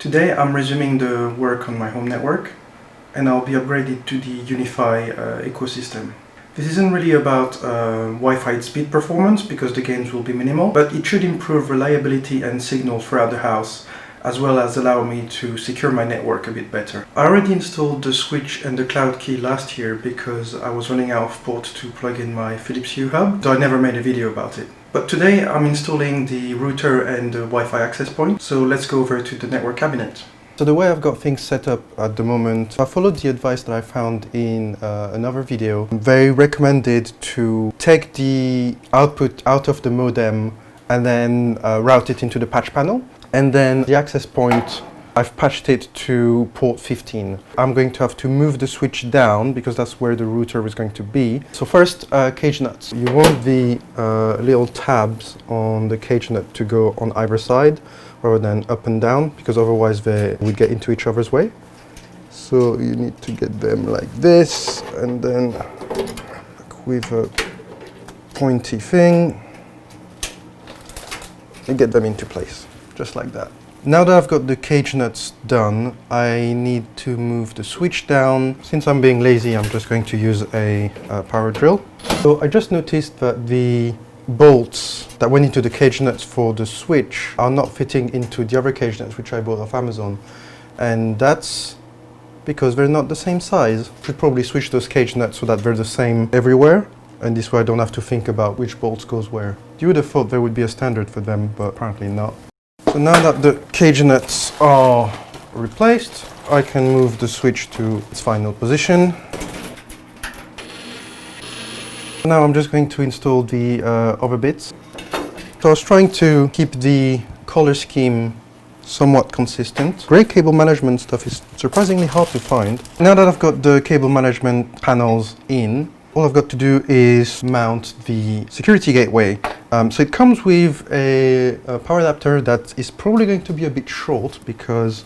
Today I'm resuming the work on my home network and I'll be upgraded to the Unify ecosystem. This isn't really about Wi-Fi speed performance because the gains will be minimal, but it should improve reliability and signal throughout the house, as well as allow me to secure my network a bit better. I already installed the switch and the cloud key last year because I was running out of port to plug in my Philips Hue hub, so I never made a video about it. But today I'm installing the router and the Wi-Fi access point, so let's go over to the network cabinet. So the way I've got things set up at the moment, I followed the advice that I found in another video. They recommended to take the output out of the modem and then route it into the patch panel. And then the access point, I've patched it to port 15. I'm going to have to move the switch down because that's where the router is going to be. So first, cage nuts. You want the little tabs on the cage nut to go on either side rather than up and down, because otherwise they would get into each other's way. So you need to get them like this, and then with a pointy thing, you get them into place, just like that. Now that I've got the cage nuts done, I need to move the switch down. Since I'm being lazy, I'm just going to use a power drill. So I just noticed that the bolts that went into the cage nuts for the switch are not fitting into the other cage nuts which I bought off Amazon. And that's because they're not the same size. Should probably switch those cage nuts so that they're the same everywhere. And this way I don't have to think about which bolts goes where. You would have thought there would be a standard for them, but apparently not. So now that the cage nuts are replaced, I can move the switch to its final position. Now I'm just going to install the other bits. So I was trying to keep the color scheme somewhat consistent. Gray cable management stuff is surprisingly hard to find. Now that I've got the cable management panels in, all I've got to do is mount the security gateway. So it comes with a power adapter that is probably going to be a bit short because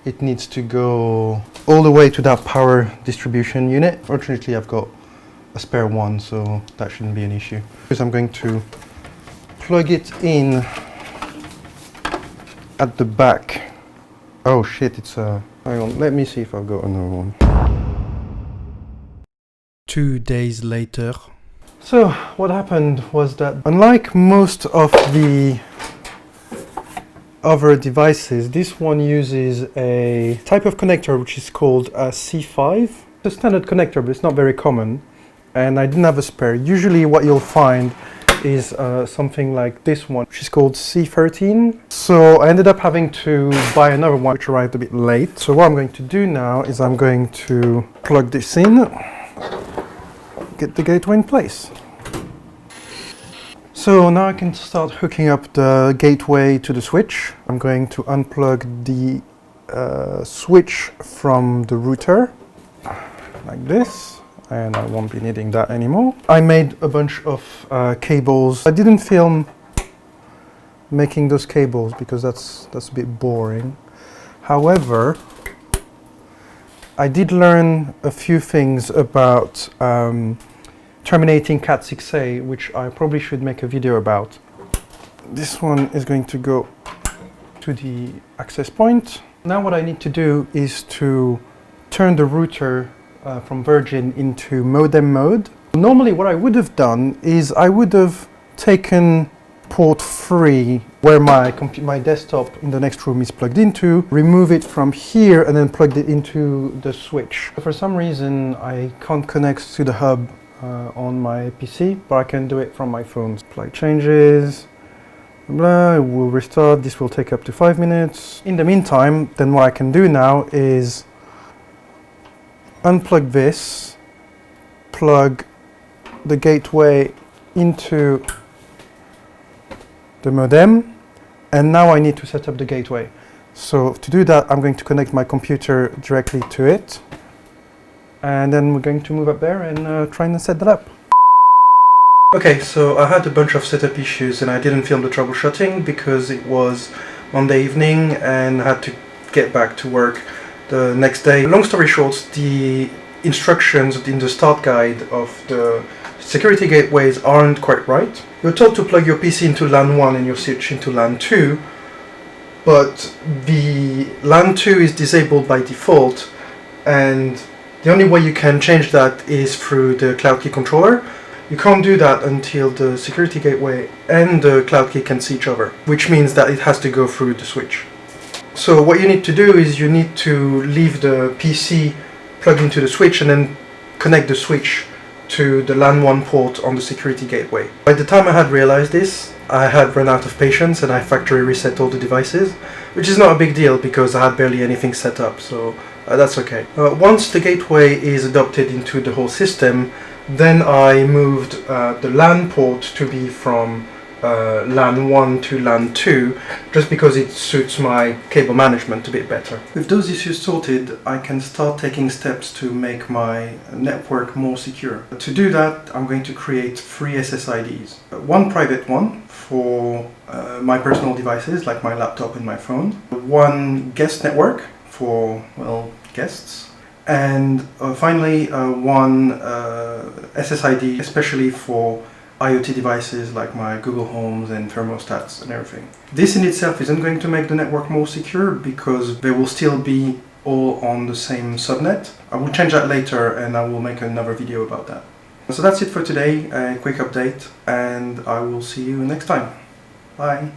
it needs to go all the way to that power distribution unit. Fortunately, I've got a spare one, so that shouldn't be an issue. Because I'm going to plug it in at the back. Oh shit, it's a... Hang on, let me see if I've got another one. 2 days later. So what happened was that unlike most of the other devices, this one uses a type of connector which is called a C5. It's a standard connector, but it's not very common, and I didn't have a spare. Usually what you'll find is something like this one, which is called C13. So I ended up having to buy another one, which arrived a bit late. So what I'm going to do now is I'm going to plug this in, get the gateway in place. So now I can start hooking up the gateway to the switch. I'm going to unplug the switch from the router, like this, and I won't be needing that anymore. I made a bunch of cables. I didn't film making those cables because that's a bit boring. However, I did learn a few things about terminating Cat6a, which I probably should make a video about. This one is going to go to the access point. Now what I need to do is to turn the router from Virgin into modem mode. Normally what I would have done is I would have taken port 3 where my desktop in the next room is plugged into, remove it from here and then plugged it into the switch. For some reason I can't connect to the hub on my PC, but I can do it from my phone. Apply changes, blah, we'll restart. This will take up to 5 minutes. In the meantime, then what I can do now is unplug this, plug the gateway into the modem, and now I need to set up the gateway. So to do that, I'm going to connect my computer directly to it, and then we're going to move up there and try and set that up. Okay, so I had a bunch of setup issues and I didn't film the troubleshooting because it was Monday evening and I had to get back to work the next day. Long story short, the instructions in the start guide of the security gateways aren't quite right. You're told to plug your PC into LAN 1 and your switch into LAN 2, but the LAN 2 is disabled by default, and the only way you can change that is through the Cloud Key controller. You can't do that until the security gateway and the Cloud Key can see each other, which means that it has to go through the switch. So what you need to do is you need to leave the PC plugged into the switch and then connect the switch to the LAN 1 port on the security gateway. By the time I had realized this, I had run out of patience and I factory reset all the devices, which is not a big deal because I had barely anything set up, so that's okay. Once the gateway is adopted into the whole system, then I moved the LAN port to be from LAN 1 to LAN 2, just because it suits my cable management a bit better. With those issues sorted, I can start taking steps to make my network more secure. To do that, I'm going to create 3 SSIDs. One private one for my personal devices, like my laptop and my phone. One guest network for, well, guests. And finally, one SSID especially for IoT devices like my Google Homes and thermostats and everything. This in itself isn't going to make the network more secure because they will still be all on the same subnet. I will change that later and I will make another video about that. So that's it for today, a quick update, and I will see you next time. Bye!